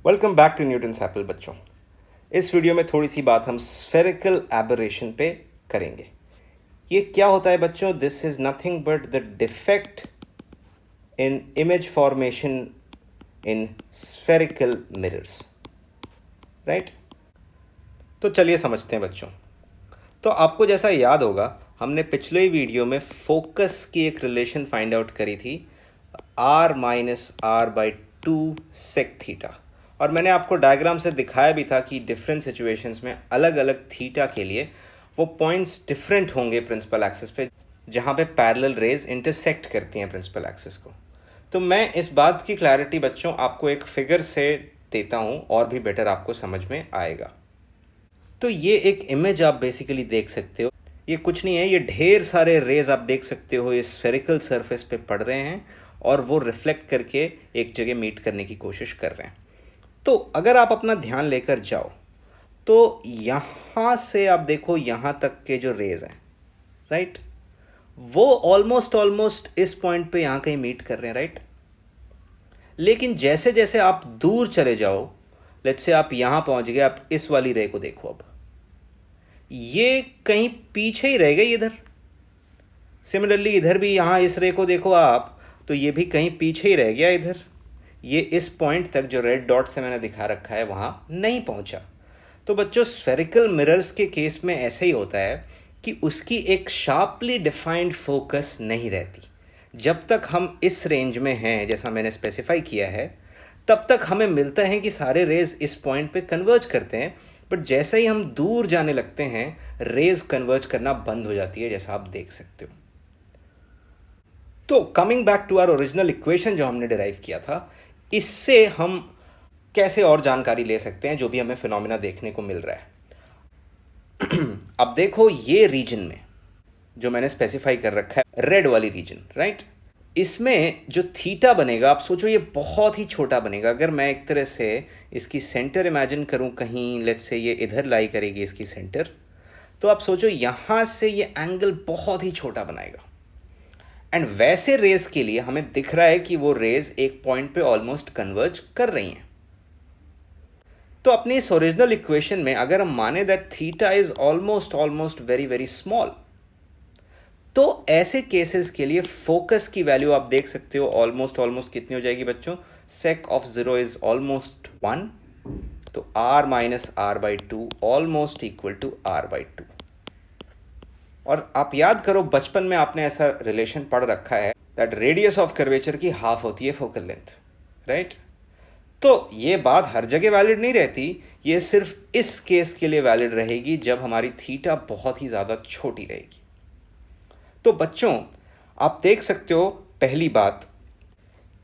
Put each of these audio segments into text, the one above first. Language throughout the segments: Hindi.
Welcome back to Newton's Apple बच्चों। इस वीडियो में थोड़ी सी बात हम स्फेरिकल एबरेशन पे करेंगे। ये क्या होता है बच्चों? This is nothing but the defect in image formation in spherical mirrors, right? तो चलिए समझते हैं बच्चों। तो आपको जैसा याद होगा, हमने पिछले वीडियो में फोकस की एक रिलेशन फाइंड आउट करी थी, r minus R by two sec theta. और मैंने आपको डायग्राम से दिखाया भी था कि डिफरेंट सिचुएशंस में अलग अलग थीटा के लिए वो पॉइंट्स डिफरेंट होंगे प्रिंसिपल एक्सिस पे, जहाँ पे पैरेलल रेज इंटरसेक्ट करती हैं प्रिंसिपल एक्सिस को। तो मैं इस बात की क्लैरिटी बच्चों आपको एक फिगर से देता हूँ और भी बेटर आपको समझ में आएगा। तो ये एक इमेज आप बेसिकली देख सकते हो। ये कुछ नहीं है, ये ढेर सारे रेज आप देख सकते हो, ये स्फेरिकल सरफेस पे पड़ रहे हैं और वो रिफ्लेक्ट करके एक जगह मीट करने की कोशिश कर रहे हैं। तो अगर आप अपना ध्यान लेकर जाओ तो यहाँ से आप देखो यहाँ तक के जो रेज हैं, राइट, वो ऑलमोस्ट इस पॉइंट पे यहाँ कहीं मीट कर रहे हैं, राइट। लेकिन जैसे जैसे आप दूर चले जाओ, लेट्स से आप यहाँ पहुँच गए, आप इस वाली रे को देखो, अब ये कहीं पीछे ही रह गई इधर। सिमिलरली इधर भी यहाँ इस रे को देखो आप, तो ये भी कहीं पीछे ही रह गया इधर। ये इस पॉइंट तक जो रेड डॉट से मैंने दिखा रखा है वहाँ नहीं पहुँचा। तो बच्चों स्फेरिकल मिरर्स के केस में ऐसे ही होता है कि उसकी एक शार्पली डिफाइंड फोकस नहीं रहती। जब तक हम इस रेंज में हैं, जैसा मैंने स्पेसिफाई किया है, तब तक हमें मिलता है कि सारे रेज इस पॉइंट पे कन्वर्ज करते हैं। बट जैसे ही हम दूर जाने लगते हैं, रेज कन्वर्ज करना बंद हो जाती है, जैसा आप देख सकते हो। तो coming back to our original equation जो हमने डिराइव किया था, इससे हम कैसे और जानकारी ले सकते हैं जो भी हमें फिनोमिना देखने को मिल रहा है। अब देखो ये रीजन में जो मैंने स्पेसिफाई कर रखा है, रेड वाली रीजन, राइट, इसमें जो थीटा बनेगा, आप सोचो ये बहुत ही छोटा बनेगा। अगर मैं एक तरह से इसकी सेंटर इमेजिन करूं, कहीं लेट्स से ये इधर लाई करेगी इसकी सेंटर, तो आप सोचो यहां से ये एंगल बहुत ही छोटा बनाएगा। एंड वैसे रेज के लिए हमें दिख रहा है कि वो रेज एक पॉइंट पे ऑलमोस्ट कन्वर्ज कर रही हैं। तो अपनी इस ओरिजिनल इक्वेशन में अगर हम माने that theta is almost very very small, तो ऐसे केसेस के लिए फोकस की वैल्यू आप देख सकते हो ऑलमोस्ट कितनी हो जाएगी बच्चों? सेक ऑफ 0 इज ऑलमोस्ट 1, तो r minus R by two almost equal to r by two. और आप याद करो बचपन में आपने ऐसा रिलेशन पढ़ रखा है दैट रेडियस ऑफ कर्वेचर की हाफ होती है फोकल लेंथ, राइट। तो ये बात हर जगह वैलिड नहीं रहती, ये सिर्फ इस केस के लिए वैलिड रहेगी जब हमारी थीटा बहुत ही ज़्यादा छोटी रहेगी। तो बच्चों आप देख सकते हो पहली बात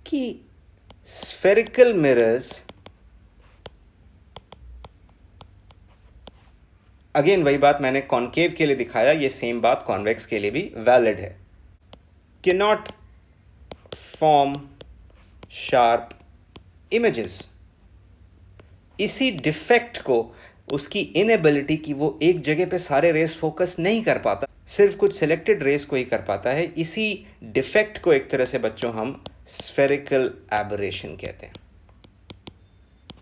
कि स्फेरिकल मिरर्स, अगेन वही बात मैंने कॉनकेव के लिए दिखाया, ये सेम बात कॉन्वेक्स के लिए भी वैलिड है, can not form sharp images. इसी डिफेक्ट को, उसकी इनएबिलिटी की वो एक जगह पे सारे रेस फोकस नहीं कर पाता, सिर्फ कुछ सिलेक्टेड रेस को ही कर पाता है, इसी डिफेक्ट को एक तरह से बच्चों हम स्फेरिकल एबरेशन कहते हैं,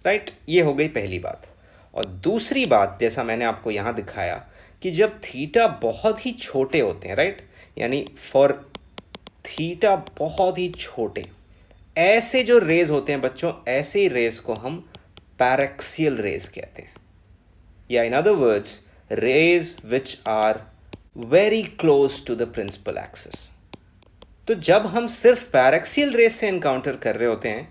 राइट। ये हो गई पहली बात। और दूसरी बात, जैसा मैंने आपको यहां दिखाया कि जब थीटा बहुत ही छोटे होते हैं, राइट, यानी फॉर थीटा बहुत ही छोटे, ऐसे जो रेज होते हैं बच्चों, ऐसे ही रेज को हम पैरेक्सियल रेज कहते हैं, या in other words rays which are very close to the principal axis. तो जब हम सिर्फ पैरेक्सियल रेज से एनकाउंटर कर रहे होते हैं,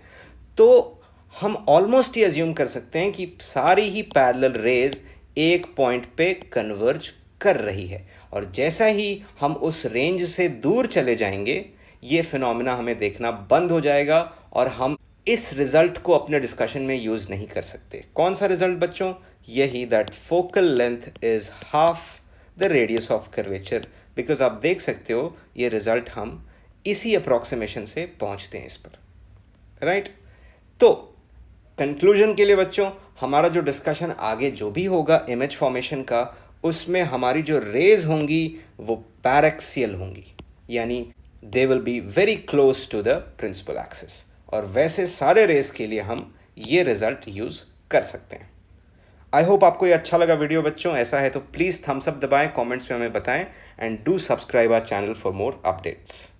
तो हम ऑलमोस्ट ही अज्यूम कर सकते हैं कि सारी ही पैरेलल रेज एक पॉइंट पे कन्वर्ज कर रही है। और जैसा ही हम उस रेंज से दूर चले जाएंगे, ये फिनोमिना हमें देखना बंद हो जाएगा और हम इस रिजल्ट को अपने डिस्कशन में यूज नहीं कर सकते। कौन सा रिजल्ट बच्चों? यही, that focal length is half the radius of curvature. Because आप देख सकते हो ये रिजल्ट हम इसी अप्रोक्सीमेशन से पहुंचते हैं इस पर, राइट। तो कंक्लूजन के लिए बच्चों, हमारा जो डिस्कशन आगे जो भी होगा इमेज फॉर्मेशन का, उसमें हमारी जो रेज होंगी वो पैरेक्सियल होंगी, यानी they will be very close to the principal axis. और वैसे सारे रेस के लिए हम ये रिजल्ट यूज़ कर सकते हैं। आई होप आपको ये अच्छा लगा वीडियो बच्चों। ऐसा है तो प्लीज़ थम्स अप दबाएं, कमेंट्स में हमें बताएं and do subscribe our channel for more updates.